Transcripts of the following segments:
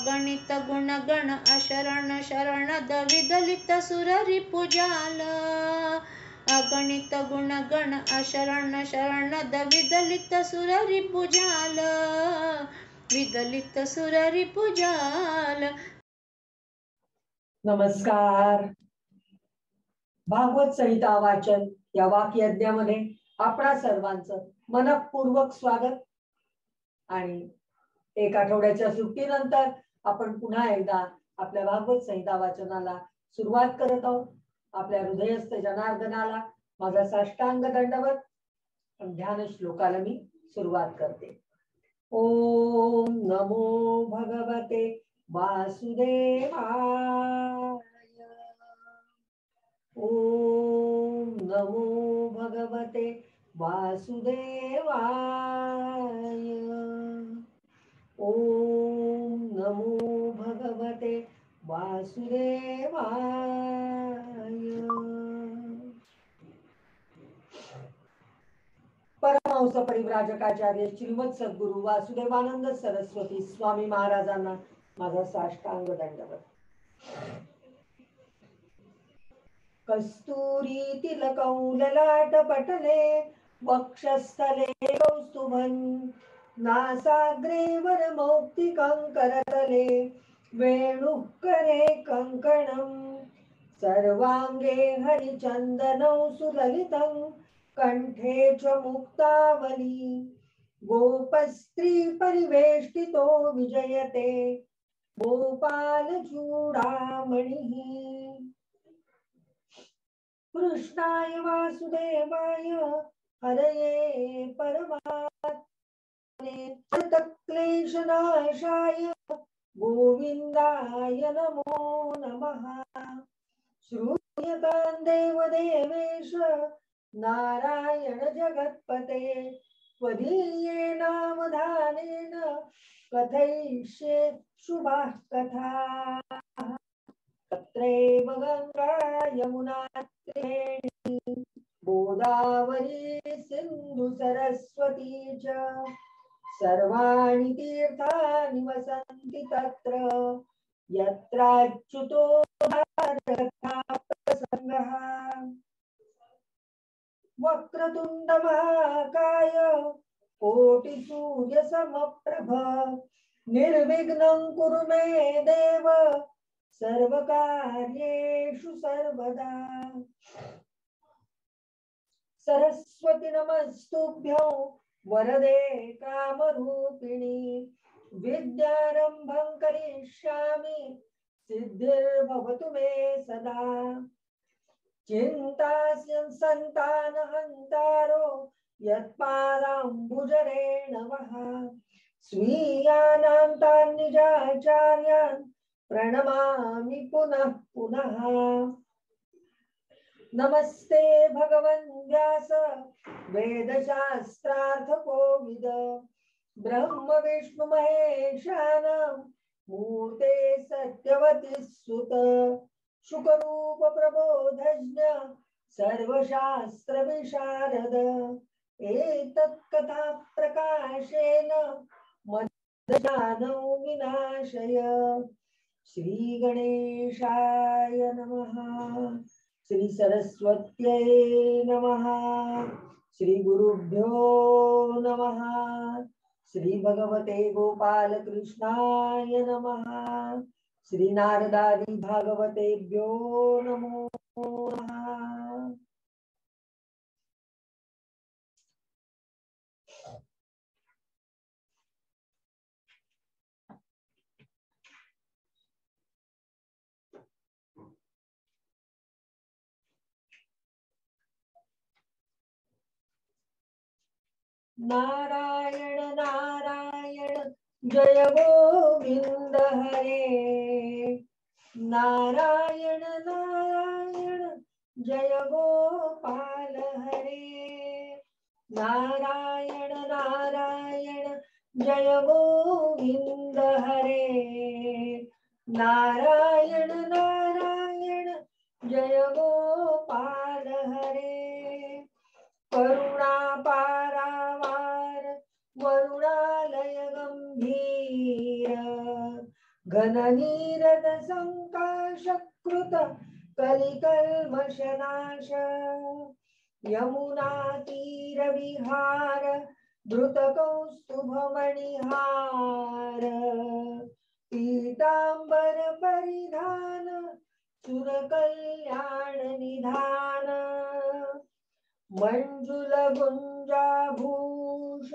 अगणित गुणगण अशरण शरणद विदलित सुररिपुजाल अगणित गुणगण अशरण शरणद विदलित सुररिपुजाल विदलित सुररिपुजाल। नमस्कार। भागवत संहिता वाचन या वाक्यज्ञामध्ये आपणा सर्वांचं मनपूर्वक स्वागत। आणि एक आठवड्याच्या सुट्टीनंतर आपण पुन्हा एकदा आपल्या भागवत संहिता वाचनाला सुरुवात करत आहोत। आपल्या हृदयस्थ जनार्दनाला माझा साष्टांग दंडवत। ध्यान श्लोकाला मी सुरुवात करते। ओम नमो भगवते वासुदेवाय। ओम नमो भगवते वासुदेवाय। ओम नमो भगवते वासुदेवाय। परमहंस परिव्राजकाचार्य श्रीमद सद्गुरु वासुदेवानंद सरस्वती स्वामी महाराजांना माझा साष्टांग दंडवत। कस्तूरी तिलकं ललाट पटले वक्षस्थले कौस्तुभं नासाग्रे वरमौक्तिकं करतले वेणुः करे कंकणं सर्वांगे हरिचन्दनौ सुललितं कंठे च मुक्तावली गोपस्त्री परिवेष्टितो विजयते गोपाल चूडामणिः। कृष्णाय वासुदेवाय हरये परमात्मने क्लेशनाशाय गोविन्दाय नमो नमः। श्रूयतां देवदेवेश नारायण जगत्पते त्वदीये नामधानेन कथयिष्ये शुभाः कथाः। तत्रैव गंगा यमुना त्रिवेणी गोदावरी सिंधु सरस्वती च सर्वाणि तीर्थानि वसन्ति तत्र यत्राच्युतो प्रसंगः। वक्रतुंड महाकाय कोटिसूर्य समप्रभ निर्विघ्नं कुरु मे देव सर्वकार्येषु सर्वदा। सरस्वती नमस्तुभ्यं वरदे कामरूपिणी विद्यारंभं करिष्यामि सिद्धिर्भवतु मे सदा। चिन्तास्यं सन्तानहन्तारो यत्पादाम्बुजरेणवः स्वीयानां तान् निजाचार्यान् प्रणमामि पुनः पुनः। नमस्ते भगवन् व्यास वेदशास्त्रार्थ कोविद ब्रह्म विष्णु महेशानां मूर्ते सत्यवती सुत शुकरूप प्रबोधज्ञ सर्वशास्त्र विशारद एतत् कथा प्रकाशेन मद्दशानौ विनाशय। श्री गणेशाय नमः। श्री सरस्वत्यै नमः। श्री गुरुभ्यो नमः। श्री भगवते गोपाल कृष्णाय नमः। श्री नारदादि भागवतेभ्यो नमो नमः। नारायण नारायण जय गोविंद हरे। नारायण नारायण जय गोपाल हरे। नारायण नारायण जय गोविंद हरे। नारायण नारायण जय गोपाल हरे। करुणा पारावार वरुणालय गंभीर घननीरद संकाशकृत कलिकल्मषनाश यमुना तीर विहार धृत कौस्तुभमणिहार पीतांबर परिधान सुर कल्याण निधान मंजुल गुंजाभूष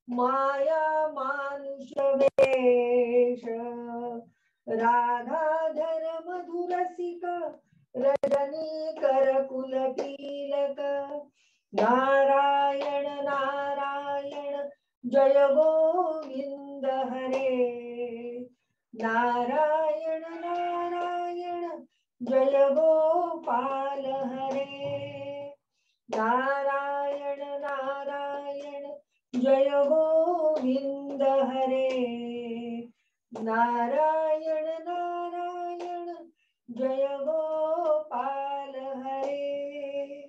माया मानुष वेश राधाधर मधुरसिक रजनी कर कुल तिलक नारायण नारायण जय गोविंद हरे नारायण नारायण जय गोपाल हरे नारायण नारायण जय गोविंद हरे नारायण नारायण जय गोपाल हरे।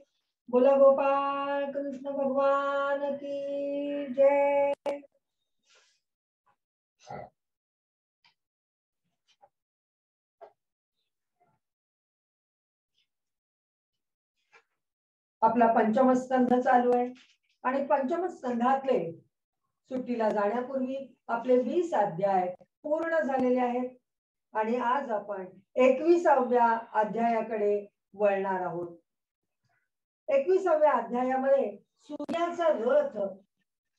बोला गोपाल कृष्ण भगवान की जय। आपला पंचम स्कंध चालू आहे आणि पंचम स्कंधातले सुट्टीला जाण्यापूर्वी आपले 20 अध्याय पूर्ण झालेले आहेत आणि आज आपण 21व्या अध्यायाकडे वळणार आहोत। 21व्या अध्यायामध्ये सूर्याचा रथ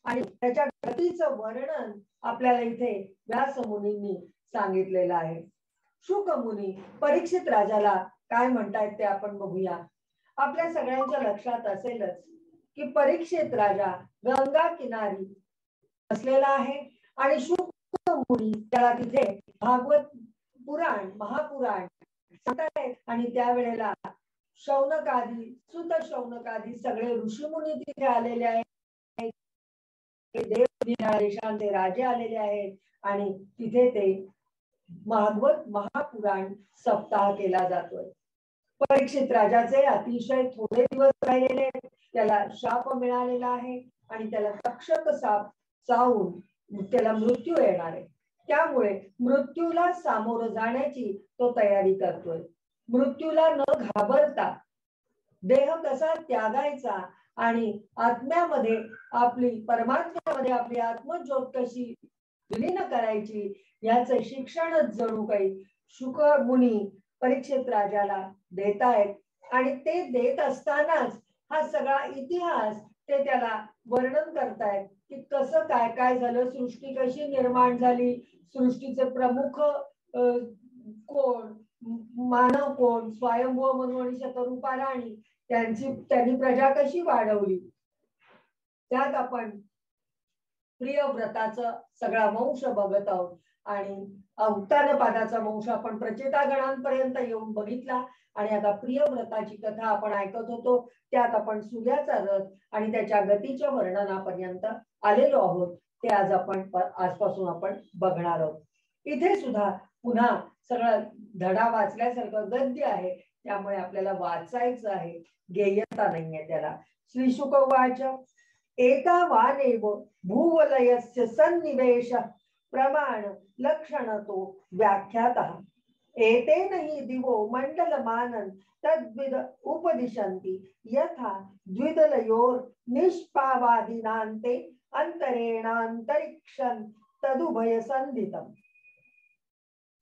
आणि त्याच्या गतीचं वर्णन आपल्याला इथे व्यास मुनींनी सांगितलेलं आहे। शुक मुनी परीक्षित राजाला काय म्हणतायत ते आपण बघूया। आपल्या सगळ्यांच्या लक्षात असेलच की परीक्षित राजा गंगा किनारी बसलेला आहे आणि शुक मुनी त्याला तिथे भागवत पुराण महापुराण सांगतायत आणि त्यावेळेला शौनकादी सुत शौनकादी सगळे ऋषीमुनी तिथे आलेले आहेत, देव देशांचे राजे आलेले आहेत आणि तिथे ते भागवत महापुराण सप्ताह केला जातोय। परीक्षित राजाचे अतिशय थोडे दिवस राहिलेले, त्याला शाप मिळालेला आहे आणि त्याला तक्षक साप चावून त्याला मृत्यू येणार आहे। त्यामुळे मृत्यूला सामोरं जाण्याची तो तयारी करतोय। मृत्यूला न घाबरता देह कसा त्यागायचा आणि आत्म्यामध्ये आपली परमात्म्यामध्ये आपली आत्मज्योत कशी विलीन करायची याचं शिक्षणच जणू काही शुक मुनी परीक्षित राजाला देतायत आणि ते देत असतानाच हा सगळा इतिहास ते त्याला वर्णन करतायत की कसं काय काय झालं, सृष्टी कशी निर्माण झाली, सृष्टीचे प्रमुख कोण, मानव कोण, स्वयंभू मनु आणि शतरूपा राणी, त्यांनी प्रजा कशी वाढवली। त्यात आपण प्रियव्रताचं सगळा वंश बघत आहोत आणि अवतारपादाचा वंश आपण प्रचेता गणांपर्यंत येऊन बघितला आणि आता प्रियव्रताची कथा आपण ऐकत होतो। त्यात आपण सूर्याचा रथ आणि त्याच्या गतीच्या वर्णनापर्यंत आलेलो आहोत। ते आज आपण आजपासून आपण बघणार आहोत। इथे सुद्धा पुन्हा सगळं धडा वाचल्यासारखं गद्य आहे, त्यामुळे आपल्याला वाचायचं आहे, गेयता नाहीये त्याला। श्री शुक उवाच एतावानेव भूवलयस्य सन्निवेश प्रमाण लक्षणतो व्याख्यातः एतेन हि दिवो मंडलमानन् तद्विद उपदिशन्ति यथा द्विदलयोर निष्पावादिनान्ते अंतरेणांतरिक्षं तदुभय संधितम।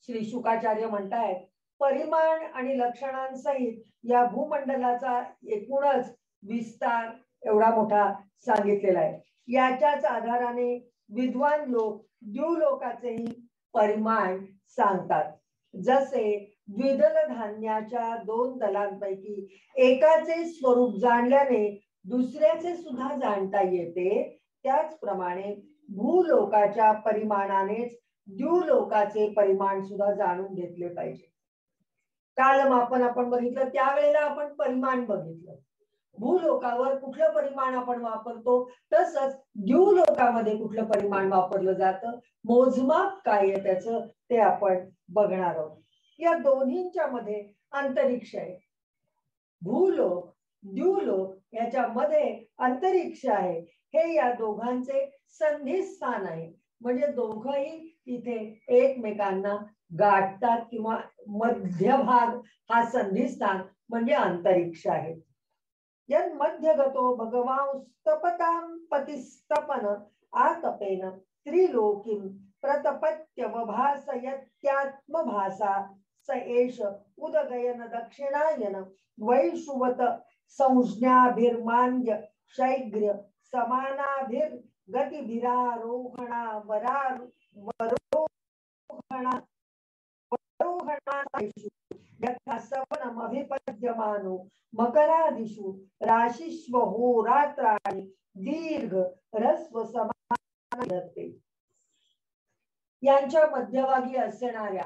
श्री शुकाचार्य म्हणतायत परिमाण आणि लक्षणांसहित या भूमंडलाचा एकूणच विस्तार एवढा मोठा सांगितलेला आहे। याच्याच आधाराने विद्वान लोक द्युलोकाचेही परिमाण सांगतात। जसे द्विदल धान्याच्या 2 दलांपैकी एकाचे स्वरूप जाणल्याने दुसऱ्याचे सुद्धा जाणता येते, त्याचप्रमाणे भूलोकाच्या परिमाणानेच द्युलोकाचे परिमाण सुद्धा जाणून घेतले पाहिजे। कालमापन आपण बघितलं, त्यावेळेला आपण परिमाण बघितलं। भूलोकावर कुठलं परिमाण आपण वापरतो, तसंच द्युलोकामध्ये कुठलं परिमाण वापरलं जातं, मोजमाप काय आहे त्याचं ते आपण बघणार आहोत। या दोन्हींच्या मध्ये अंतरिक्ष आहे। भूलोक द्युलोक याच्या मध्ये अंतरिक्ष आहे, हे या दोघांचे संधिस्थान आहे। म्हणजे दोघंही तिथे एकमेकांना गाठतात किंवा मध्यभाग हा संधिस्थान म्हणजे अंतरिक्ष आहे. यन मध्यगतो भगवांस्तपतां पतिस्तपन आतपेन त्रिलोकीं प्रतपत्यवभासयत्यात्मभासा स एष उदगयन दक्षिणायन वैषुवत संज्ञाभिर्मान्य शैग्र्य समानाभिर्गतिभिरारोहणा वरोहणादिषु यथा सवनमभिपद्यमानो मकरादिषु राशिष्व होरात्राणि दीर्घ ह्रस्व समानते. यांच्या मध्यभागी असणाऱ्या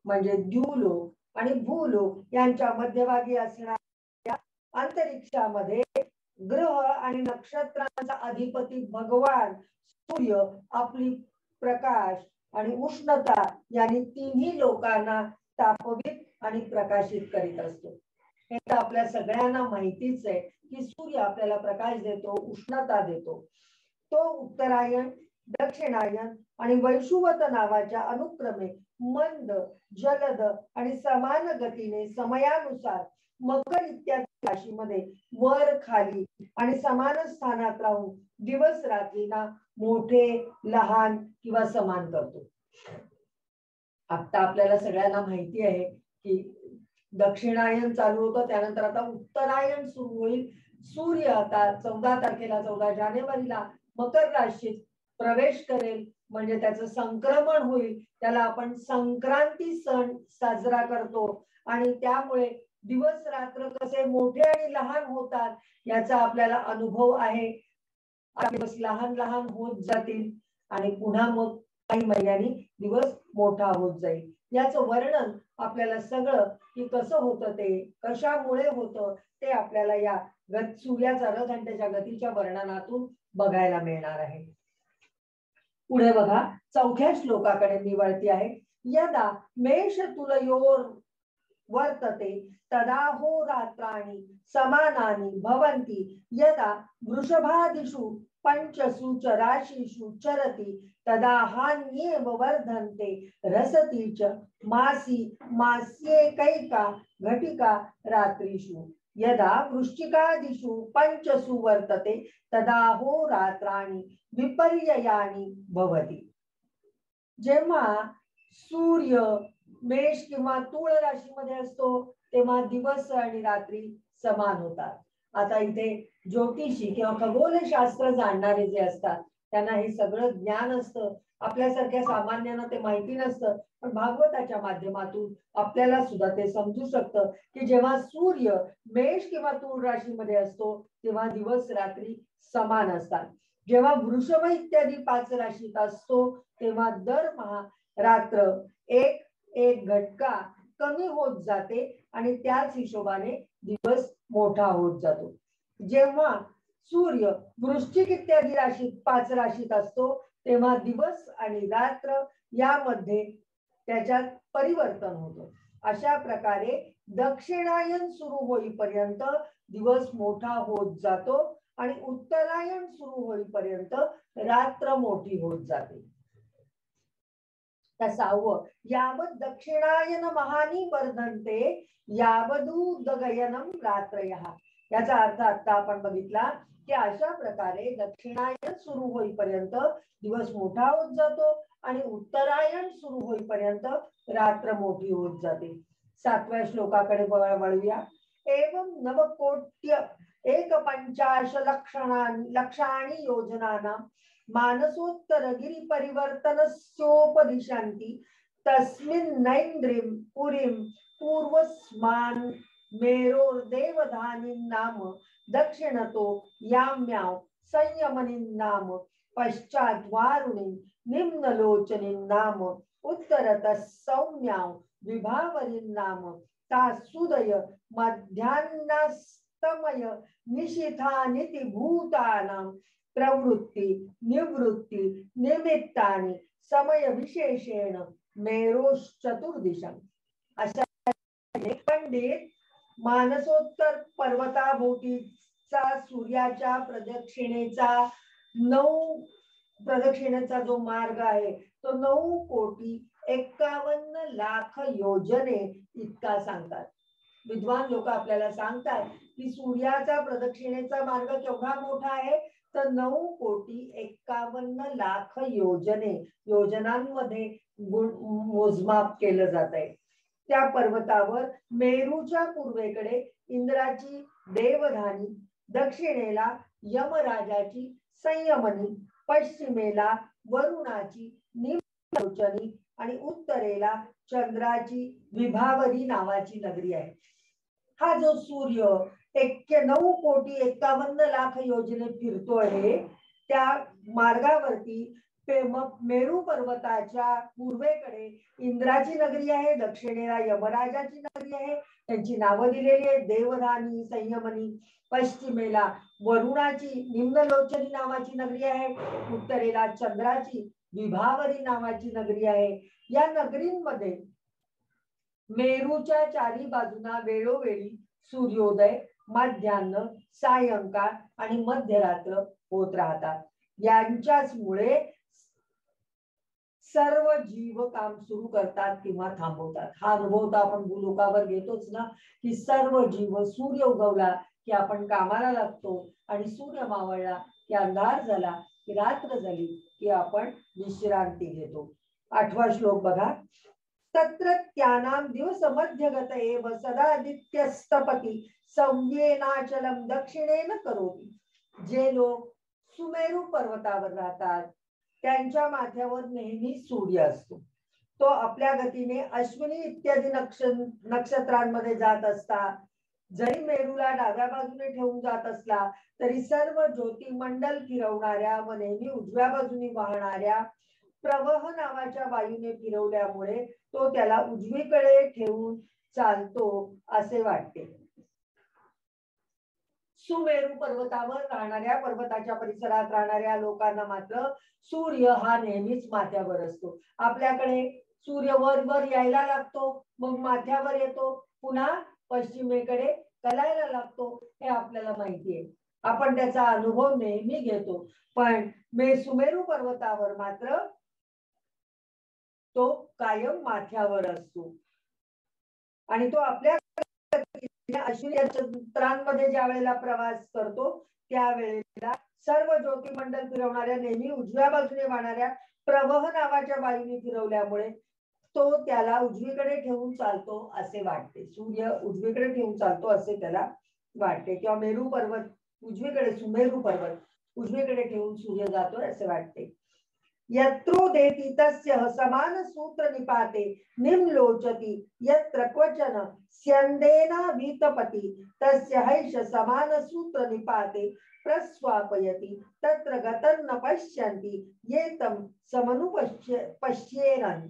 म्हणजे द्यूलोक आणि भूलोक यांच्या मध्यभागी असणाऱ्या अंतरिक्षामध्ये ग्रह आणि नक्षत्रांचा अधिपती भगवान सूर्य आपली प्रकाश आणि उष्णता यांनी तिन्ही लोकांना तापवित आणि प्रकाशित करीत असतो. हे तर आपल्या सगळ्यांना माहितीच आहे की सूर्य आपल्याला प्रकाश देतो, उष्णता देतो. तो उत्तरायण, दक्षिणायन आणि वैषुवत नावाच्या अनुक्रमे मंद, जलद आणि समान गतीने समयानुसार मकर इत्यादी राशीमध्ये वर खाली आणि समान स्थानात राहून दिवस रात्रीना मोठे, लहान किंवा समान करतो. आता आपल्याला सगळ्यांना माहिती आहे की दक्षिणायन चालू होतं, त्यानंतर आता उत्तरायण सुरू होईल. सूर्य आता 14 तारखेला 14 जानेवारीला मकर राशीत प्रवेश करेल, म्हणजे त्याचं संक्रमण होईल. त्याला आपण संक्रांती सण साजरा करतो आणि त्यामुळे दिवस रात्र कसे मोठे आणि लहान होतात याचा आपल्याला अनुभव आहे. दिवस लहान लहान होत जातील आणि पुन्हा मग काही महिन्यांनी दिवस मोठा होत जाईल. याचं वर्णन आपल्याला सगळं की कसं होतं, ते कशामुळे होतं ते आपल्याला या सूर्याच्या रथघंटेच्या गतीच्या वर्णनातून बघायला मिळणार आहे. पुढे बघा, 4थ्या श्लोकाकडे मी वळती आहे. यदा मेष तुलयोर वर्तते तदा होरात्राणि समानानि भवन्ति यदा वृषभादिषु पंचसु च राशिषु चरति तदा हान्येव वर्धन्ते रसति च मासी मास्येकैका घटिका रात्रिषु यदा वृश्चिकादिषु पंचसु वर्तते तदा होरात्राणि विपर्ययानि भवति. जेव्हा सूर्य मेष किंवा तूळ राशीमध्ये असतो तेव्हा दिवस आणि रात्री समान होतात. आता इथे ज्योतिषी किंवा खगोलशास्त्र जाणणारे जे असतात त्यांना हे सगळं ज्ञान असतं. आपल्यासारख्या सामान्यांना ते माहिती नसतं, पण भागवताच्या माध्यमातून आपल्याला सुद्धा ते समजू शकतं की जेव्हा सूर्य मेष किंवा तूळ राशीमध्ये असतो तेव्हा दिवस रात्री समान असतात. जेव्हा वृषभ इत्यादी 5 राशीत असतो तेव्हा दरमहा रात्र एक घटका कमी होत जाते आणि त्याच हिशोबाने दिवस मोठा होत जातो. जेव्हा सूर्य वृश्चिक इत्यादी राशीत 5 राशीत असतो तेव्हा दिवस आणि रात्र यामध्ये त्याच्यात परिवर्तन होतं. अशा प्रकारे दक्षिणायन सुरू होईपर्यंत दिवस मोठा होत जातो आणि उत्तरायण सुरू होईपर्यंत रात्र मोठी होत जाते. 6वं यावत दक्षिणायन महानी वर्धन्ते यावदुदगयनम रात्रयः. याचा अर्थ आता आपण बघितला की अशा प्रकारे दक्षिणायन सुरू होईपर्यंत दिवस मोठा होत जातो आणि उत्तरायण सुरू होईपर्यंत रात्र मोठी होत जाते. 7व्या श्लोकाकडे वळूया. एवं नवकोट्य 150 लक्षाणि योजनानां मानसोत्तर गिरी परिवर्तनस्योपदिशन्ति तस्मिन्नैन्द्रिं पुरीं पूर्वस्मान् मेरोर्देवधानीं नाम दक्षिणतो याम्यां संयमनीं नाम पश्चात् वारुणीं निम्नलोचनीं नाम उत्तरतः सौम्यां विभावरीं नाम तासुदय मध्याह्नास्तमय निशिथानिति भूतानां प्रवृत्ति निवृत्ति निमित्तानि समय विशेषेण मेरोश्चतुर्दिशम्. अशा पंडित मानसोत्तर पर्वताभोवतीचा सूर्याच्या प्रदक्षिणेचा 9 प्रदक्षिणेचा जो मार्ग आहे तो 9,51,00,000 योजने इतका सांगतात. विद्वान लोक आपल्याला सांगतात की सूर्याचा प्रदक्षिणेचा मार्ग केवढा मोठा आहे, तर 9,51,00,000 योजनांमध्ये मोजमाप केलं जात आहे. त्या पर्वतावर मेरूच्या पूर्वेकडे इंद्राची देवधानी, दक्षिणेला यमराजाची संयमनी, पश्चिमेला वरुणाची निम्नलोचनी आणि उत्तरेला चंद्राची विभावरी नावाची नगरी आहे. हा जो सूर्य 9,51,00,000 योजने फिरतो आहे, त्या मार्गावरती मेरू पर्वताच्या पूर्वेकडे इंद्राची नगरी आहे, दक्षिणेला यमराजाची नगरी आहे, त्यांची नावं दिलेली आहेत, देवधानी, संयमनी. पश्चिमेला वरुणाची निम्नलोचनी नावाची नगरी आहे, उत्तरेला चंद्राची विभावरी नावाची नगरी आहे. या नगरींमध्ये मेरूच्या चारी बाजूना वेळोवेळी सूर्योदय, मध्यान्ह, सायंकाळ आणि मध्यरात्र होत राहतात. यांच्याचमुळे सर्व जीव काम सुरू करतात किंवा थांबवतात. हा अनुभव तर आपण भूलोकावर घेतोच ना, की सर्व जीव सूर्य उगवला की आपण कामाला लागतो आणि सूर्य मावळला की अंधार झाला की रात्र झाली की आपण विश्रांती घेतो. 8वा श्लोक बघा. तत्रत्यानां दिवस मध्यगत एव सदादित्यस्तपती संव्येनाचलम दक्षिणेन करोति. जे लोक सुमेरू पर्वतावर राहतात त्यांच्या माथ्यावर नेहमी सूर्य असतो. तो आपल्या गतीने अश्विनी इत्यादी नक्षत्रांमध्ये जात असता, जरी मेरूला डाव्या बाजूने ठेवून जात असला तरी सर्व ज्योतिमंडल फिरवणाऱ्या व नेहमी उजव्या बाजूने वाहणाऱ्या प्रवाह नावाच्या वायूने फिरवल्यामुळे तो त्याला उजवीकडे ठेवून चालतो असे वाटते. सुमेरू पर्वतावर राहणाऱ्या, पर्वताच्या परिसरात राहणाऱ्या लोकांना मात्र सूर्य हा नेहमीच माथ्यावर असतो. आपल्याकडे सूर्य वर वर यायला लागतो, मग माथ्यावर येतो, पुन्हा पश्चिमेकडे कलायला लागतो, हे आपल्याला माहिती आहे. आपण त्याचा अनुभव नेहमी घेतो. पण सुमेरू पर्वतावर मात्र तो कायम माथ्यावर असतो आणि तो आपल्या अश्विनी नक्षत्रांमध्ये ज्या वेळेला प्रवास करतो त्यावेळेला सर्व ज्योतिमंडल फिरवणाऱ्या, नेहमी उजव्या बाजूने वाहणाऱ्या प्रवाह नावाच्या वायूने फिरवल्यामुळे तो त्याला उजवीकडे ठेवून चालतो असे वाटते. सूर्य उजवीकडे ठेवून चालतो असे त्याला वाटते, किंवा मेरू पर्वत उजवीकडे, सुमेरू पर्वत उजवीकडे ठेवून सूर्य जातोय असे वाटते. यत्रोदेति तस्य समान सूत्र निपाते निम्नलोचति यत्र क्वचन स्यन्देना वीतपति तस्य हैष समान सूत्र निपाते प्रस्वापयति तत्र गतं न पश्यन्ति ये तं समनुपश्येरन्.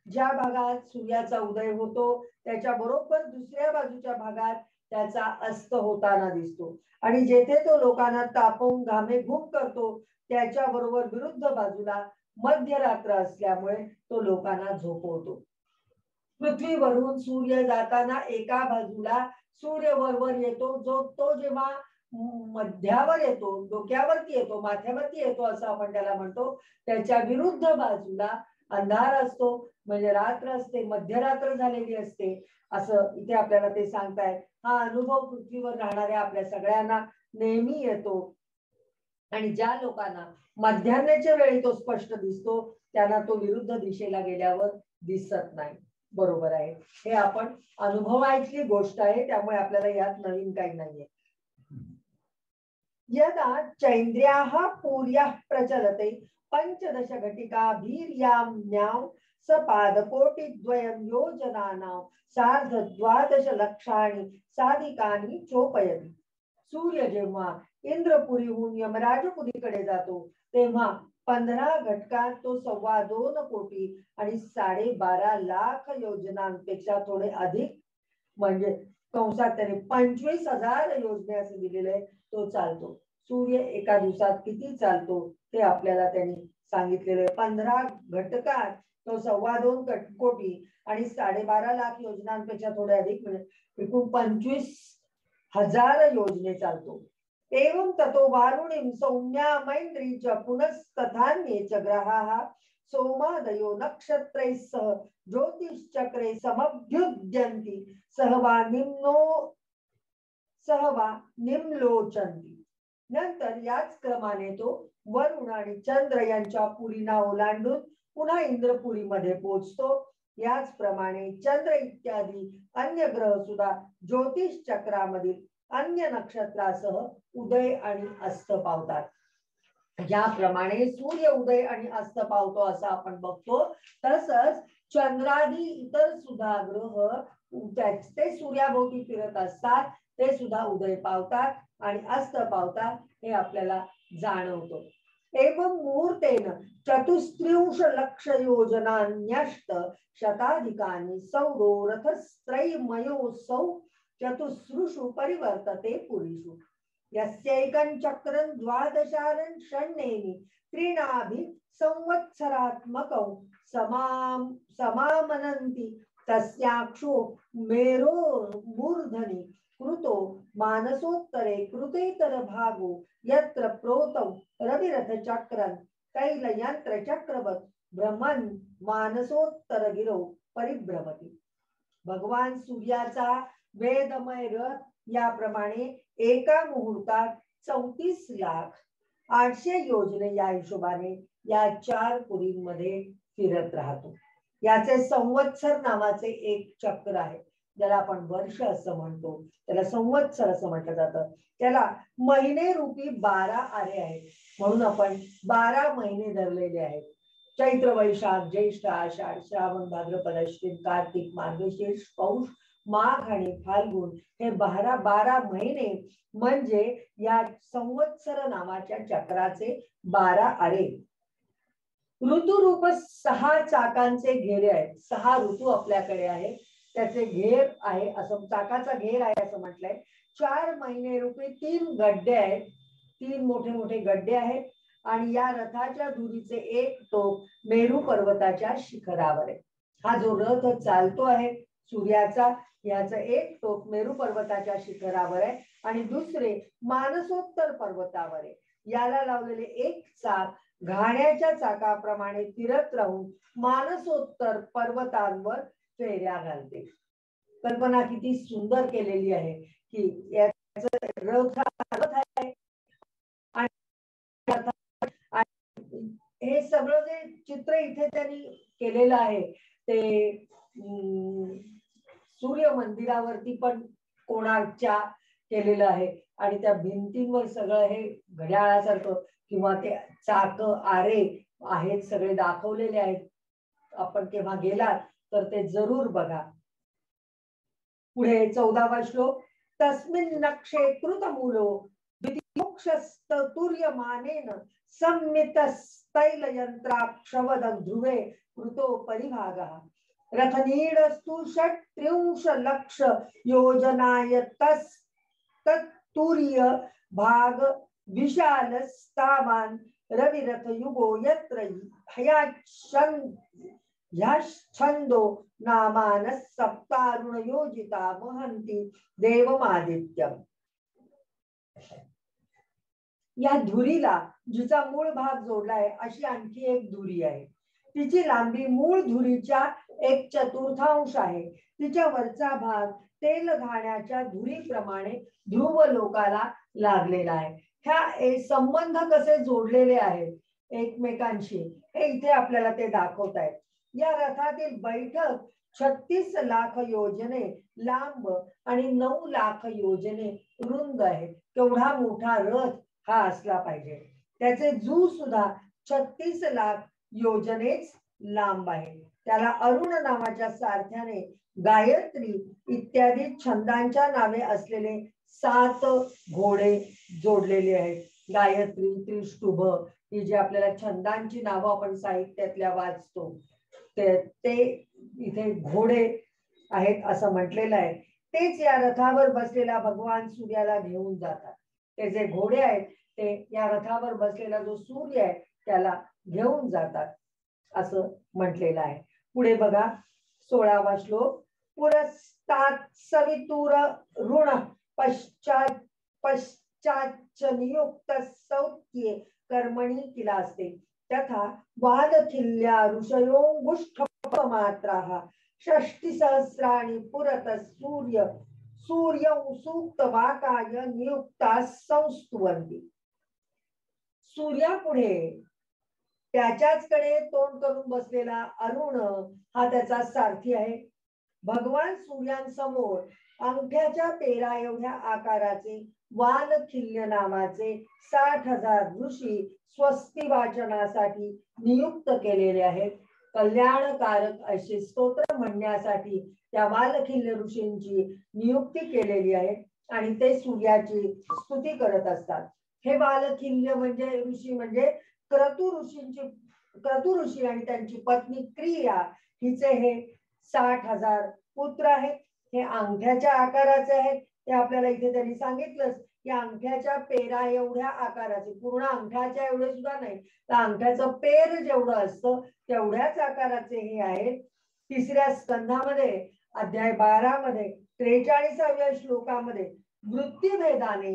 ज्या भागात सूर्याचा उदय होतो त्याच्या बरोबर दुसऱ्या बाजूच्या भागात त्याचा अस्त होताना दिसतो आणि जेथे तो लोकांना तापवून घामे घूम करतो त्याच्या बरोबर विरुद्ध बाजूला मध्यरात्र असल्यामुळे तो लोकांना झोपवतो. पृथ्वीवरून सूर्य जाताना एका बाजूला सूर्य वरवर येतो, जो तो जेव्हा मध्यावर येतो, डोक्यावरती येतो, माथ्यावरती येतो असं आपण त्याला म्हणतो, त्याच्या विरुद्ध बाजूला अंधार असतो, म्हणजे रात्र असते, मध्यरात्र झालेली असते असं इथे आपल्याला ते सांगतायत. हा अनुभव पृथ्वीवर राहणाऱ्या आपल्या सगळ्यांना नेहमी येतो आणि ज्या लोकांना मध्यान्हाच्या वेळी तो स्पष्ट दिसतो त्यांना तो विरुद्ध दिशेला गेल्यावर दिसत नाही. बरोबर आहे, हे आपण अनुभवायची गोष्ट आहे, त्यामुळे आपल्याला यात नवीन काही नाहीये. यदा चैन्द्र्याः पूर्याः प्रचलते 15 घटिका भीर्याम्यां सपादकोटिद्वयं योजनानां 12 लक्षाणि साधिकानि चोपयति. सूर्य जेव्हा इंद्रपुरीहून यमराजपुरीकडे जातो तेव्हा 15 घटकात तो 2.25 कोटी आणि 12.5 लाख योजनांपेक्षा थोडे अधिक, म्हणजे कंसात त्याने 25,000 योजने असे दिलेले आहे, तो चालतो. सूर्य एका दिवसात किती चालतो ते आपल्याला त्यांनी सांगितलेले. 15 घटकात तो 2.25 कोटी आणि 12.5 लाख योजनांपेक्षा थोडे अधिक, म्हणजे एकूण 25,000 योजने चालतो. एवं ततो वारुणीं सौम्या मैन्द्री च पुनस्तथान्ये च ग्रहाः सोमादयो नक्षत्रैः सह ज्योतिश्चक्रे समभ्युद्यन्ति सह वा निम्लोचन्ति। नंतर याच क्रमाने तो वरुण आणि चंद्र यांच्या पुरीना ओलांडून पुन्हा इंद्रपुरीमध्ये पोहोचतो। याच प्रमाणे चंद्र इत्यादी अन्य ग्रह सुद्धा ज्योतिष चक्रामधील अन्य नक्षत्रासह उदय आणि अस्त पावतात। ज्याप्रमाणे सूर्य उदय आणि अस्त पावतो असं आपण बघतो, तसंच चंद्रादी इतर सुद्धा ग्रह ते सूर्याभोवती फिरत असतात, ते सुद्धा उदय पावतात आणि अस्त पावतात हे आपल्याला जाणवतो। एवं मुहूर्तेन 34 लक्ष योजनान्यष्ट शताधिकानि सौरो रथस्त्रयमयोऽसौ चतुस्रुषु परिवर्तते पुरीषु यस्यैकं चक्रं 12 षण्णेनि त्रीणाभि संवत्सरात्मकौ समामनन्ति तस्याक्षो मेरोर्मूर्धनि कृतो मानसोत्तरे कृतेतर भागो यत्र प्रोतौ रविरथ चक्रं तैलयंत्र चक्रवत् ब्रह्मन् मानसोत्तर गिरो परिभ्रमति। भगवान सूर्याचा वेदमय रथ याप्रमाणे एका मुहूर्तात 34,08,000 योजने या हिशोबाने या 4 पुरींमध्ये फिरत राहतो। याचे संवत्सर नावाचे एक चक्र आहे, ज्याला आपण वर्ष असं म्हणतो, त्याला संवत्सर असं म्हटलं जातं। त्याला महिने रूपी 12 आरे आहेत, म्हणून आपण 12 महिने धरलेले आहेत। चैत्र वैशाख ज्येष्ठ आषाढ श्रावण भाद्रपद अश्विन कार्तिक मार्गशीर्ष पौष माघ आणि फाल्गुन हे 12 महिने म्हणजे या संवत्सर नावाच्या चक्राचे 12 आरे। ऋतुरूप 6 चाकांचे घेरे आहेत। 6 ऋतू आपल्याकडे आहेत, त्याचे घेर आहे असं, चाकाचा घेर आहे असं म्हटलंय। 4 महिने रूपी 3 गड्डे आहेत, 3 मोठे मोठे गड्डे आहेत आणि या रथाच्या धुरीचे एक टोक मेरू पर्वताच्या शिखरावर आहे। हा जो रथ चालतो आहे सूर्याचा, याचं एक टोक मेरू पर्वताच्या शिखरावर आहे आणि दुसरे मानसोत्तर पर्वतावर आहे। याला लावलेले एक चाक घाण्याच्या चाकाप्रमाणे फिरत राहून मानसोत्तर पर्वतांवर फेऱ्या घालते। कल्पना किती सुंदर केलेली आहे की याचं रथ आहे आणि हे सगळं जे चित्र इथे त्यांनी केलेलं आहे ते सूर्य मंदिरावरती पण कोणाच्या केलेलं आहे आणि त्या भिंतींवर सगळं हे घड्याळासारखं किंवा ते चाक आरे आहेत सगळे दाखवलेले आहेत। आपण केव्हा गेलात तर ते जरूर बघा। पुढे 14वा श्लोक, तस्मिन् नक्षे कृतमूलो द्वितीयोक्षस्ततुर्यमानेन संमितस्तैलयंत्राक्षवदं ध्रुवे कृतो परिभागः रथनीडस्तु 36 लक्ष योजनाय तत्तुर्य भाग विशालस्तावान् रविरथ युगो यत्र ह्याच्छन्दो नामानः सप्तारुण योजिता महन्ति देवमादित्यम्। या धुरीला जिचा मूळ भाग जोडलाय अशी आणखी एक धुरी आहे। तिची लांबी मूळ धुरीच्या 1/4 आहे। तिच्या वरचा भाग तेल घाण्याच्या धुरीप्रमाणे ध्रुव लोकाला लागलेला आहे। ह्या संबंध कसे जोडलेले आहेत एकमेकांशी हे इथे आपल्याला ते दाखवत आहेत। या रथातील बैठक 36 लाख योजने लांब आणि 9 लाख योजने रुंद आहे। केवढा मोठा रथ हा असला पाहिजे। त्याचे जू सुद्धा 36 लाख योजनेच लांब आहे। त्याला अरुण नावाच्या सारथ्याने गायत्री इत्यादी छंदांच्या नावे असलेले 7 घोडे जोडलेले आहेत। गायत्री त्रिष्टुभ ही जी आपल्याला छंदांची नावं आपण साहित्यातल्या वाचतो ते इथे घोडे आहेत असं म्हटलेलं आहे। तेच या रथावर बसलेला भगवान सूर्याला घेऊन जातात। ते जे घोडे आहेत ते या रथावर बसलेला जो सूर्य आहे त्याला घेऊन जातात असं म्हटलेलं आहे। पुढे बघा 16वा श्लोक, पुरस्तात् सवितुर ऋण चाच नियुक्त सौत्ये कर्मणी किला असते तथा वालखिल्या ऋषयोंगुष्ठ मात्राः षष्टिसहस्राणि पुरत सूर्य सूक्त वाकाय नियुक्ता संस्तुवन्ति. सूर्यापुढे त्याच्याचकडे तोंड करून बसलेला अरुण हा त्याचा सारथी आहे. भगवान सूर्यांसमोर अंगठ्याच्या पेरा एवढ्या आकाराचे वालखिल्य नावाचे 60,000 ऋषी स्वस्ती वाचनासाठी नियुक्त केलेले आहेत. कल्याणकारक असे स्तोत्र म्हणण्यासाठी त्या वालखिल्य ऋषींची नियुक्ती केलेली आहे आणि ते सूर्याची स्तुती करत असतात. हे वालखिल्य म्हणजे ऋषी म्हणजे क्रतु ऋषी आणि त्यांची पत्नी क्रिया हिचे हे 60,000 पुत्र आहेत. हे अंगठ्याच्या आकाराचे आहेत. ते आपल्याला इथे त्यांनी सांगितलंच की अंगठ्याच्या पेरा एवढ्या आकाराचे, पूर्ण अंगठ्याच्या एवढे सुद्धा नाही तर अंगठ्याचं पेर जेवढं असतं तेवढ्याच आकाराचे हे आहेत. तिसऱ्या स्कंधामध्ये अध्याय 12 मध्ये 43व्या श्लोकामध्ये वृत्तीभेदाने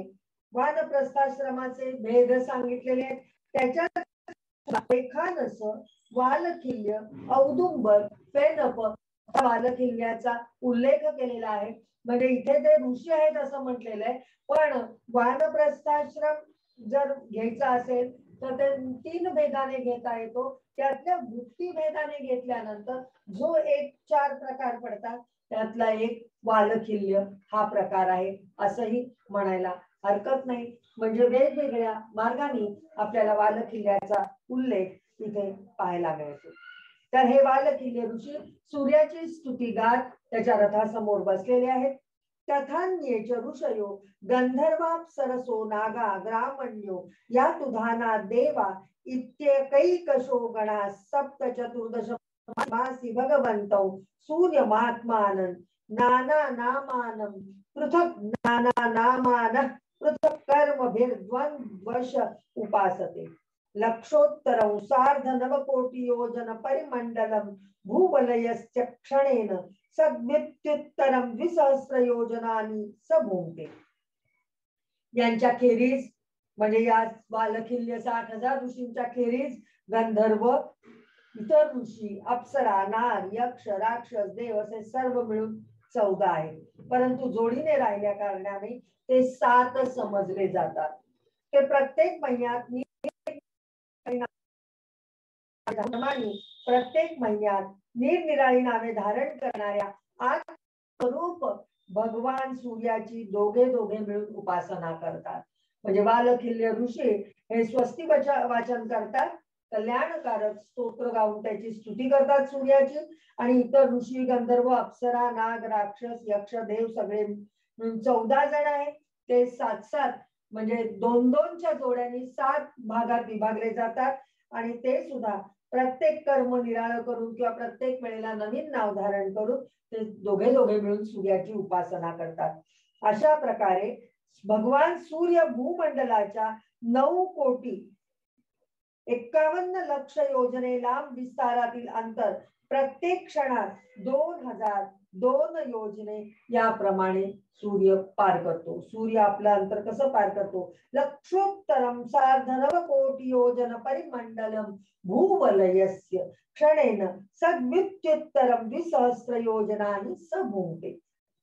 वानप्रस्थाश्रमाचे भेद सांगितलेले आहेत. त्याच्यात एखानस वालखिल्य औदुंबर फेनप वालखिल्याचा उल्लेख केलेला आहे. म्हणजे इथे ते ऋषी आहेत असं म्हटलेलं आहे, पण वानप्रस्थाश्रम जर घ्यायचा असेल तर ते 3 भेदाने घेता येतो. त्यातल्या वृत्ती भेदाने घेतल्यानंतर जो 4 प्रकार पडतात त्यातला एक वालखिल्य हा प्रकार आहे असंही म्हणायला हरकत नाही. म्हणजे वेगवेगळ्या मार्गाने आपल्याला वालखिल्याचा उल्लेख इथे पाहायला मिळतो. तर हे वालखिल्य ऋषी सूर्याची स्तुती गात त्याच्या रथासमोर बसलेले आहेत. तथान्येच ऋषयो गंधर्वाप्सरसो नागा ग्रामण्यो या तुधाना देवा इत्येकैकशो गणा सप्त चतुर्दश मासी भगवन्तौ सूर्यमात्मानं नाना नामानं पृथक् नाना नामानः पृथक् कर्मभिर्द्वन्द्वश उपासते. लक्षोत्तरं सार्धनवकोटि योजन परिमण्डलं भूवलयस्य क्षणेन सद्मृत्युत्तरं 2,000 योजनानि स भुङ्क्ते. यांच्या खेरीज म्हणजे या वालखिल्य 60,000 ऋषींच्या खेरीज गंधर्व, इतर ऋषी, अप्सरा, नाग, यक्ष, राक्षस, देव असे सर्व मिळून 14 आहेत. परंतु जोडीने राहिल्या कारणाने ते 7 समजले जातात. ते प्रत्येक महिन्यात निरनिराळी नावे धारण करणाऱ्या 8 स्वरूप भगवान सूर्याची दोघे मिळून उपासना करतात. म्हणजे वालखिल्य ऋषी हे स्वस्ती वाचन करतात, कल्याणकारक स्तोत्र गाऊन त्याची स्तुती करतात सूर्याची, आणि इतर ऋषी, गंधर्व, अप्सरा, नाग, राक्षस, यक्ष, देव सगळे 14 जण आहेत. ते 7 म्हणजे 2-2च्या जोड्यांनी 7 भागात विभागले जातात आणि ते सुद्धा प्रत्येक कर्म निराळं करून किंवा प्रत्येक वेळेला नवीन नाव धारण करून ते दोघे मिळून सूर्याची उपासना करतात. अशा प्रकारे भगवान सूर्य भूमंडलाच्या 9,51,00,000 योजने लांब विस्तारातील अंतर प्रत्येक क्षणात 2,002 योजने याप्रमाणे सूर्य पार करतो. सूर्य आपलं अंतर कसं पार करतो? लक्षोत्तरं सार्धनवकोटि योजन परिमण्डलं भूवलयस्य क्षणेन सद्मृत्युत्तरं 2,000 योजनानि स भुङ्क्ते.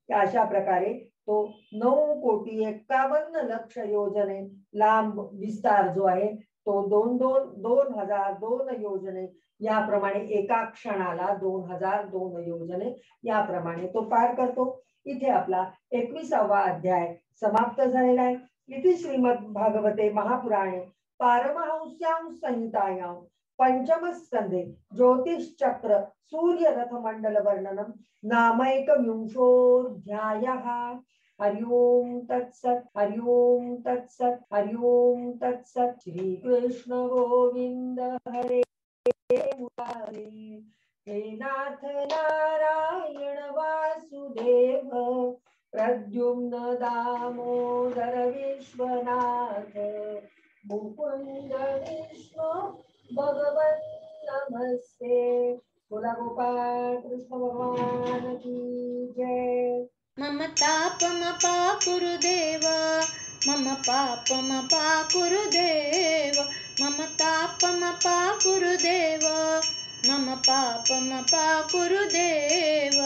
अशा प्रकारे तो 9,51,00,000 योजने लांब विस्तार जो आहे तो 2,002 योजने याप्रमाणे एका क्षणाला 2,002 योजने याप्रमाणे तो पार करतो. इथे आपला 21वा अध्याय समाप्त झालेला आहे. इथे श्रीमद भागवते महापुराणे पारमहंस्यां संहितायां पंचम स्कंधे ज्योतिश्चक्र सूर्य रथ मंडल वर्णनम नामैकविंशोऽध्यायः. हरि ओम तत्सत्, हरि ओम तत्सत्, हरि ओम तत्सत्. श्री कृष्ण गोविंद हरे मुरारे, हे नाथ नारायण वासुदेव, प्रद्युम्न दामोदर विश्वनाथ, मुकुंद विष्णु भगवन् नमस्ते. बोला गोपाल कृष्ण भगवान की जय. मम तापमपा गुरुदेवा मम पापमपा गुरुदेव मम तापमपा गुरुदेव मम पापमपा गुरुदेव